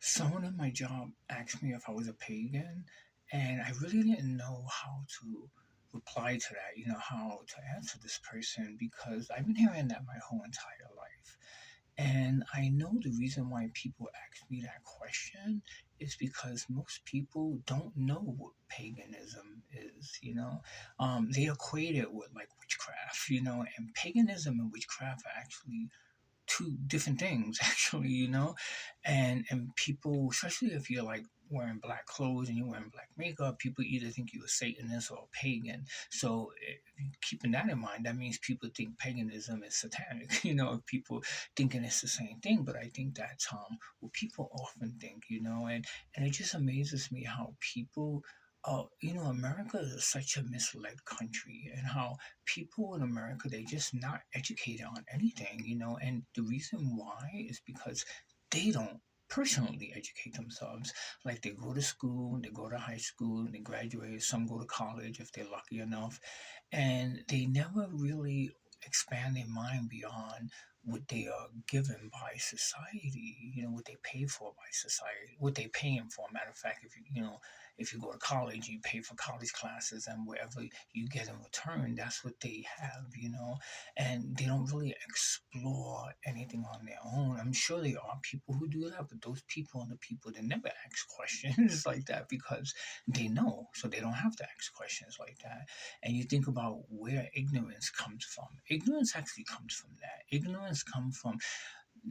Someone at my job asked me if I was a pagan, and I really didn't know how to reply to that, how to answer this person because I've been hearing that my whole entire life. And I know the reason why people ask me that question is because most people don't know what paganism is. They equate it with like witchcraft, and paganism and witchcraft are actually two different things actually. And people, especially if you're like wearing black clothes and you're wearing black makeup, people either think you're a satanist or a pagan. So keeping that in mind, that means people think paganism is satanic. If people thinking it's the same thing. But I think that's what people often think. And it just amazes me how people America is such a misled country, and how people in America, they just not educated on anything. And the reason why is because they don't personally educate themselves. Like they go to school, they go to high school, they graduate, some go to college if they're lucky enough, and they never really expand their mind beyond what they are given by society, what they pay for by society, what they paying for. Matter of fact, if you go to college, you pay for college classes, and wherever you get in return, that's what they have. And they don't really explore anything on their own. I'm sure there are people who do that, but those people are the people that never ask questions like that because they know, so they don't have to ask questions like that. And you think about where ignorance comes from. Ignorance actually comes from that. Ignorance comes from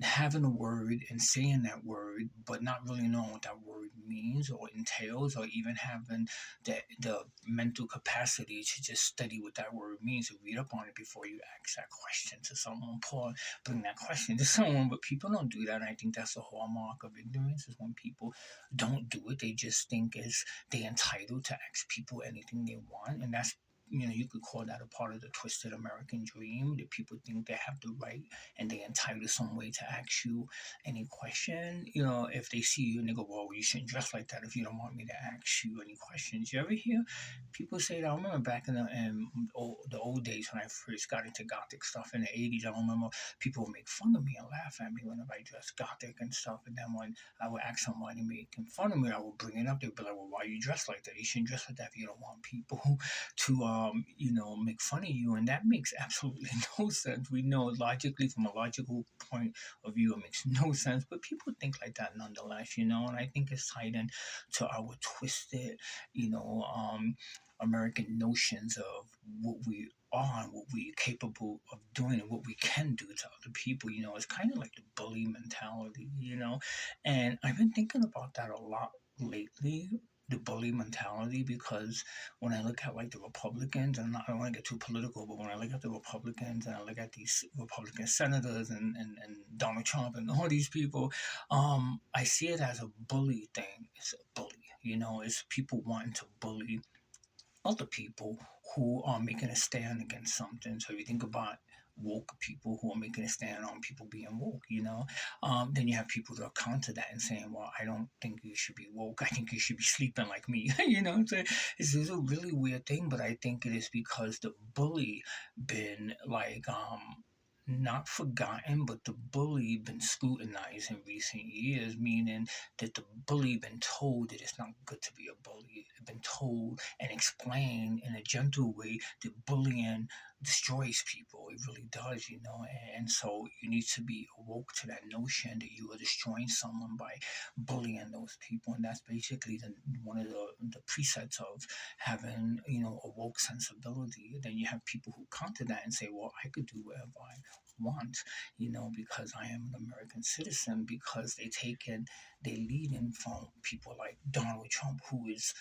having a word and saying that word, but not really knowing what that word means or entails, or even having the mental capacity to just study what that word means and read up on it before you ask that question to someone, or bring that question to someone. But people don't do that, and I think that's a hallmark of ignorance, is when people don't do it. They just think is they entitled to ask people anything they want, and that's you could call that a part of the twisted American dream, that people think they have the right and they entitled some way to ask you any question. If they see you and they go, well, you shouldn't dress like that if you don't want me to ask you any questions. You ever hear people say that? I remember back in the old days when I first got into gothic stuff in the 80s. I remember people would make fun of me and laugh at me whenever I dressed gothic and stuff. And then when I would ask somebody making fun of me, I would bring it up. They'd be like, well, why you dress like that? You shouldn't dress like that if you don't want people to make fun of you. And that makes absolutely no sense. We know logically, from a logical point of view, it makes no sense, but people think like that nonetheless. And I think it's tied in to our twisted, you know um American notions of what we are and what we're capable of doing and what we can do to other people. It's kind of like the bully mentality. And I've been thinking about that a lot lately, the bully mentality, because when I look at like the Republicans, and I don't want to get too political, but when I look at the Republicans and I look at these Republican senators and Donald Trump and all these people, I see it as a bully thing. It's a bully. It's people wanting to bully other people who are making a stand against something. So you think about woke people who are making a stand on people being woke. Then you have people that are counter that and saying, well, I don't think you should be woke. I think you should be sleeping like me. So it's a really weird thing, but I think it is because the bully been like, not forgotten, but the bully been scrutinized in recent years, meaning that the bully been told that it's not good to be a bully. It's been told and explained in a gentle way that bullying destroys people. It really does. And so you need to be awoke to that notion that you are destroying someone by bullying those people. And that's basically one of the presets of having, a woke sensibility. Then you have people who counter that and say, well, I could do whatever I want, because I am an American citizen, because they lead in from people like Donald Trump, who is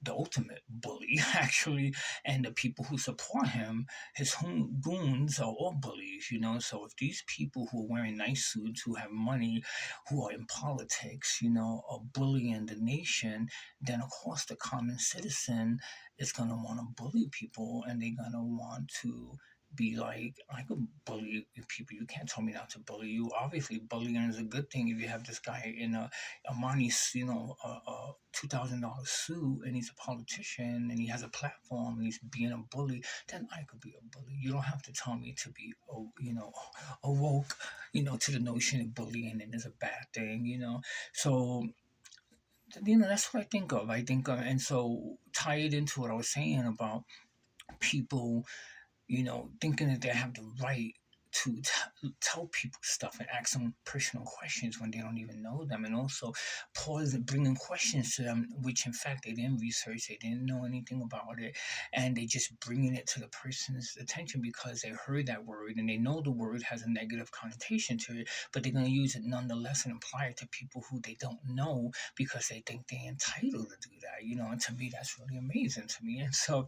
the ultimate bully, actually, and the people who support him, his goons, are all bullies. So if these people who are wearing nice suits, who have money, who are in politics, are bullying the nation, then of course the common citizen is going to want to bully people, and they're going to want to be like, I could bully people. You can't tell me not to bully you. Obviously, bullying is a good thing. If you have this guy in a Armani's, a $2,000 suit, and he's a politician, and he has a platform, and he's being a bully, then I could be a bully. You don't have to tell me to be, awoke, to the notion of bullying and is a bad thing. So that's what I think of. I think, and so tie it into what I was saying about people, thinking that they have the right to tell people stuff and ask them personal questions when they don't even know them, and also pause and bringing questions to them, which in fact they didn't research, they didn't know anything about it, and they just bringing it to the person's attention because they heard that word and they know the word has a negative connotation to it, but they're going to use it nonetheless and apply it to people who they don't know because they think they're entitled to do that, and to me that's really amazing to me. And so,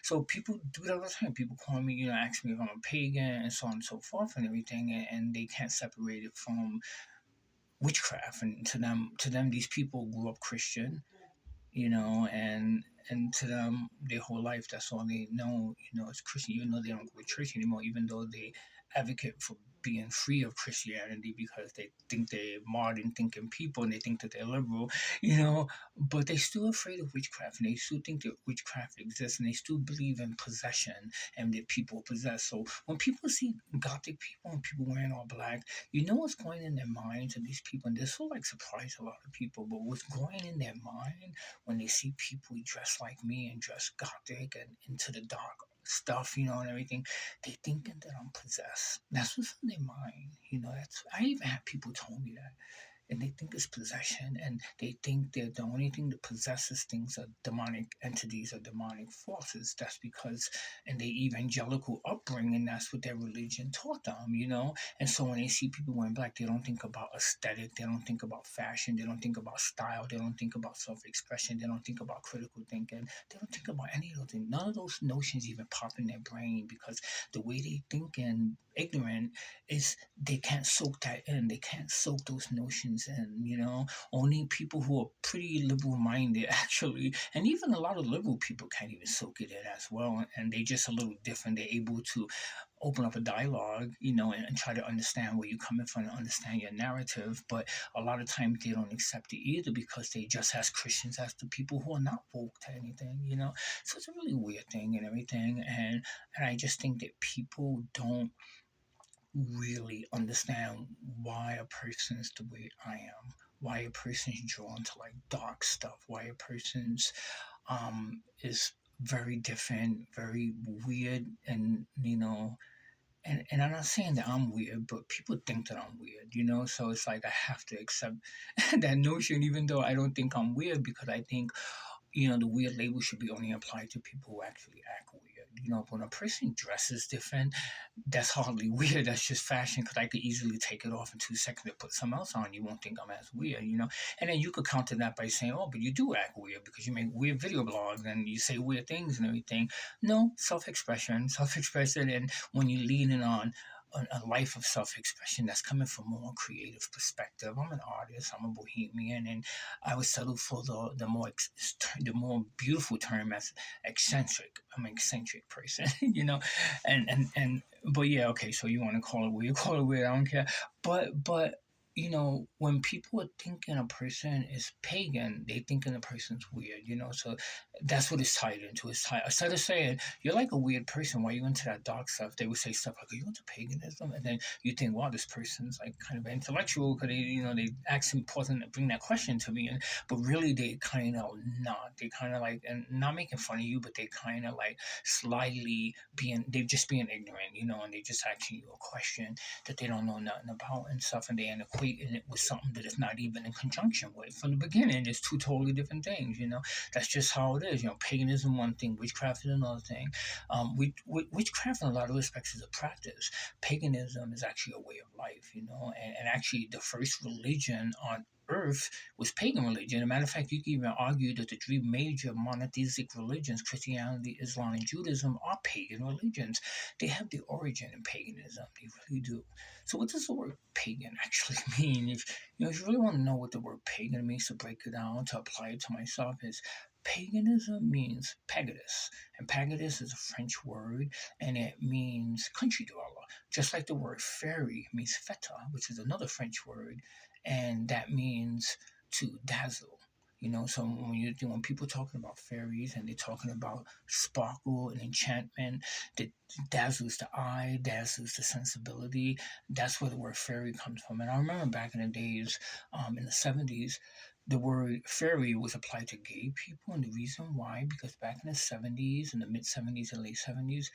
so people do that all the time. People call me, ask me if I'm a pagan and so on and so forth and everything, and they can't separate it from witchcraft. And to them, these people grew up Christian, and to them, their whole life, that's all they know, is Christian, even though they don't go to church anymore, even though they advocate for being free of Christianity because they think they're modern thinking people and they think that they're liberal, you know, but they're still afraid of witchcraft and they still think that witchcraft exists and they still believe in possession and that people possess. So when people see gothic people and people wearing all black, you know what's going in their minds of these people, and this will like surprise a lot of people, but what's going in their mind when they see people dressed like me and dressed gothic and into the dark stuff, and everything, they thinking that I'm possessed. That's what's in their mind. That's I even had people tell me that and they think it's possession, and they think that the only thing that possesses things are demonic entities or demonic forces. That's because in their evangelical upbringing, that's what their religion taught them, And so when they see people wearing black, they don't think about aesthetic, they don't think about fashion, they don't think about style, they don't think about self-expression, they don't think about critical thinking, they don't think about any of those things. None of those notions even pop in their brain because the way they think and ignorant is they can't soak that in. They can't soak those notions in, Only people who are pretty liberal minded actually, and even a lot of liberal people can't even soak it in as well. And they just a little different. They're able to open up a dialogue, and try to understand where you're coming from and understand your narrative. But a lot of times they don't accept it either because they just as Christians as the people who are not woke to anything, So it's a really weird thing and everything. And I just think that people don't really understand why a person's the way I am, why a person's drawn to like dark stuff, why a person's is very different, very weird, and and I'm not saying that I'm weird, but people think that I'm weird, So it's like I have to accept that notion, even though I don't think I'm weird, because I think the weird label should be only applied to people who actually act weird. When a person dresses different, that's hardly weird. That's just fashion because I could easily take it off in 2 seconds and put something else on. You won't think I'm as weird. And then you could counter that by saying, oh, but you do act weird because you make weird video blogs and you say weird things and everything. No, self-expression. And when you're leaning on a life of self-expression that's coming from a more creative perspective. I'm an artist. I'm a bohemian, and I would settle for the more beautiful term as eccentric. I'm an eccentric person, and but yeah, okay. So you want to call it weird? Call it weird. I don't care. But when people are thinking a person is pagan, they thinking a person's weird. So that's what it's tied into. It's tied. Instead of saying you're like a weird person, why you into that dark stuff, they would say stuff like, "Are you into paganism?" And then you think, "Wow, this person's like kind of intellectual," because they ask him, pause and bring that question to me, but really they kind of not. They kind of like and not making fun of you, but they kind of like slyly they're just being ignorant, and they just asking you a question that they don't know nothing about and stuff, and they end up equating it with something that it's not even in conjunction with. From the beginning, it's two totally different things, That's just how it is, Paganism one thing, witchcraft is another thing. Witchcraft in a lot of respects is a practice. Paganism is actually a way of life, and actually the first religion on earth was pagan religion. As a matter of fact, you can even argue that the three major monotheistic religions, Christianity, Islam, and Judaism, are pagan religions. They have the origin in paganism. They really do. So what does the word pagan actually mean? If you really want to know what the word pagan means, to break it down, to apply it to myself, is paganism means pagadus. And pagadus is a French word, and it means country dweller. Just like the word fairy means feta, which is another French word, and that means to dazzle. So when people talking about fairies and they're talking about sparkle and enchantment that dazzles the eye, dazzles the sensibility, that's where the word fairy comes from. And I remember back in the days, in the 70s, the word fairy was applied to gay people, and the reason why, because back in the 70s, in the mid 70s and late 70s,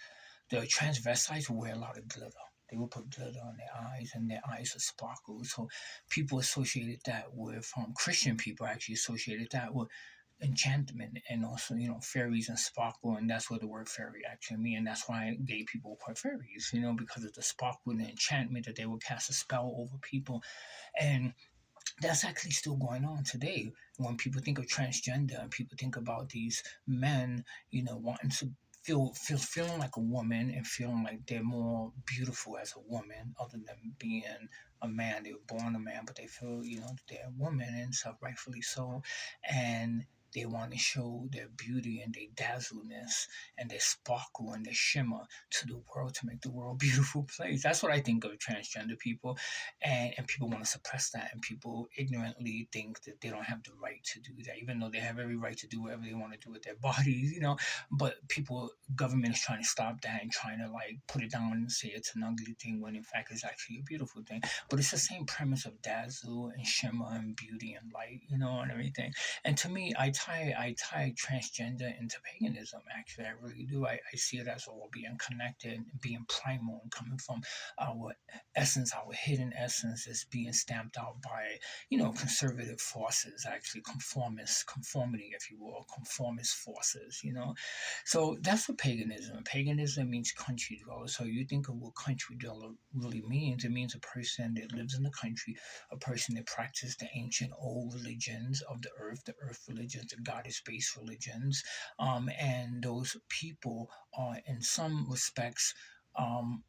the transvestites would wear a lot of glitter. They would put glitter on their eyes, and their eyes would sparkle. So people associated that with Christian people actually associated that with enchantment and also fairies and sparkle, and that's what the word fairy actually means. And that's why gay people were called fairies, because of the sparkle and the enchantment that they would cast a spell over people. And that's actually still going on today. When people think of transgender and people think about these men, wanting to feeling like a woman and feeling like they're more beautiful as a woman, other than being a man. They were born a man, but they feel, that they're a woman and stuff, rightfully so. And they want to show their beauty and their dazzleness and their sparkle and their shimmer to the world to make the world a beautiful place. That's what I think of transgender people, and people want to suppress that, and people ignorantly think that they don't have the right to do that, even though they have every right to do whatever they want to do with their bodies. But people, government is trying to stop that and trying to like put it down and say it's an ugly thing when in fact it's actually a beautiful thing. But it's the same premise of dazzle and shimmer and beauty and light, and everything. And to me, I tie transgender into paganism. Actually, I really do. I see it as all being connected, being primal, and coming from our essence, our hidden essence, is being stamped out by, conservative forces, actually conformity, if you will, conformist forces, So that's what paganism. Paganism means country dweller. So you think of what country dweller really means. It means a person that lives in the country, a person that practices the ancient old religions of the earth religions, the goddess-based religions, and those people are in some respects um,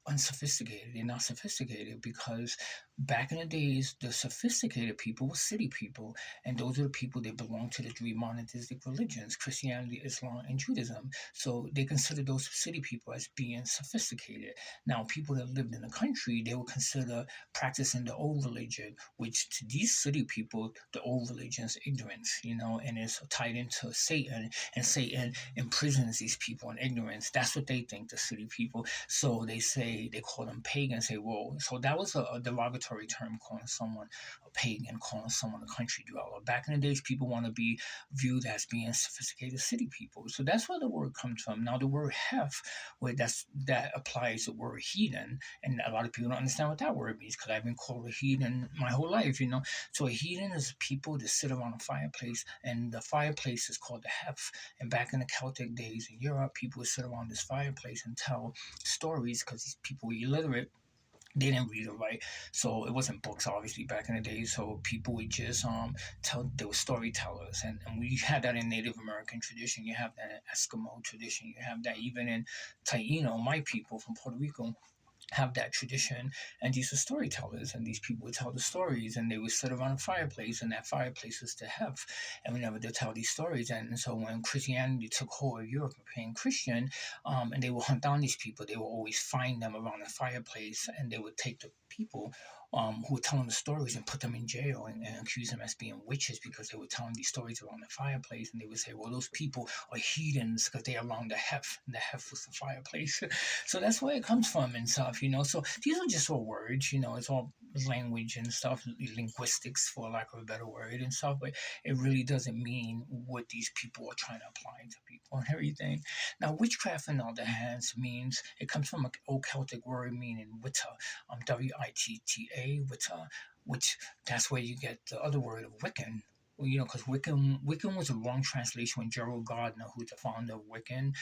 unsophisticated. They're not sophisticated because back in the days, the sophisticated people were city people, and those are the people that belong to the three monotheistic religions: Christianity, Islam, and Judaism. So they consider those city people as being sophisticated. Now, people that lived in the country, they would consider practicing the old religion, which to these city people, the old religion is ignorance, and it's tied into Satan, and Satan imprisons these people in ignorance. That's what they think, the city people. So they call them pagans. Say, whoa. So that was a derogatory term, calling someone a pagan, calling someone a country dweller. Back in the days, people want to be viewed as being sophisticated city people. So that's where the word comes from. Now, the word hef, that applies the word heathen, and a lot of people don't understand what that word means because I've been called a heathen my whole life. So a heathen is people that sit around a fireplace, and the fireplace is called the hef. And back in the Celtic days in Europe, people would sit around this fireplace and tell stories because these people were illiterate. They didn't read or write, so it wasn't books obviously back in the day. So people would just tell. They were storytellers, and we had that in Native American tradition. You have that in Eskimo tradition. You have that even in Taino, my people from Puerto Rico have that tradition. And these are storytellers, and these people would tell the stories, and they would sit around a fireplace, and that fireplace is to have. And whenever they tell these stories, and so when Christianity took hold of Europe and became Christian, and they would hunt down these people, they would always find them around the fireplace, and they would take the people who were telling the stories and put them in jail, and accuse them as being witches because they were telling these stories around the fireplace. And they would say, well, those people are heathens because they're around the hef, and the hef was the fireplace. So that's where it comes from and stuff. So these are just all words. It's all language and stuff, linguistics, for lack of a better word, and stuff. But it really doesn't mean what these people are trying to apply to people and everything. Now, witchcraft, on the other hand, means it comes from an old Celtic word meaning witta, Witta, witta, which that's where you get the other word of Wiccan. Well, because Wiccan was a wrong translation. When Gerald Gardner, who's the founder of Wiccan,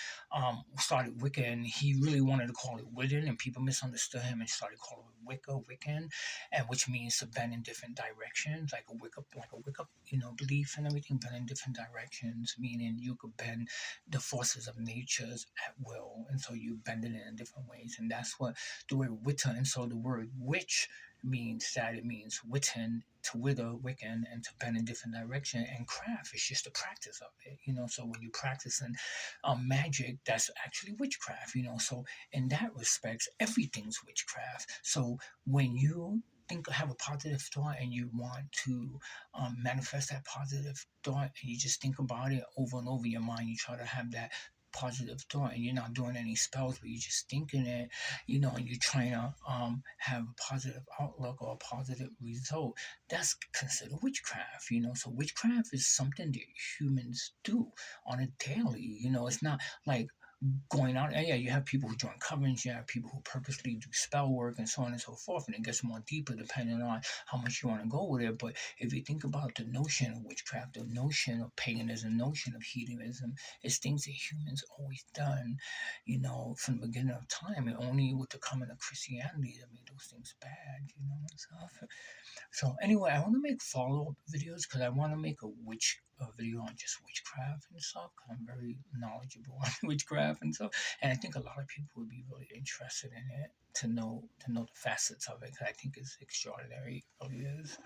started Wiccan, he really wanted to call it Wiccan, and people misunderstood him and started calling it Wiccan, and which means to bend in different directions, like a Wicca, belief and everything, bend in different directions, meaning you could bend the forces of nature's at will, and so you bend it in different ways, and that's what the word Witta. And so the word witch it means witten, to wither, Wiccan, and to bend in different direction. And craft is just the practice of it. So when you practice in magic, that's actually witchcraft. So in that respect, everything's witchcraft. So when you have a positive thought and you want to manifest that positive thought, and you just think about it over and over in your mind, you try to have that positive thought, and you're not doing any spells, but you're just thinking it, and you're trying to have a positive outlook or a positive result. That's considered witchcraft. So witchcraft is something that humans do on a daily. It's not like going out. And yeah, you have people who join covenants, you have people who purposely do spell work and so on and so forth, and it gets more deeper depending on how much you want to go with it. But if you think about the notion of witchcraft, the notion of paganism, notion of heathenism, it's things that humans always done, from the beginning of time, and only with the coming of Christianity that made those things bad, and stuff. So anyway, I want to make follow-up videos because I want to make a video on just witchcraft and stuff. Because I'm very knowledgeable on witchcraft and stuff, and I think a lot of people would be really interested in it to know the facets of it. Because I think it's extraordinary. It really is.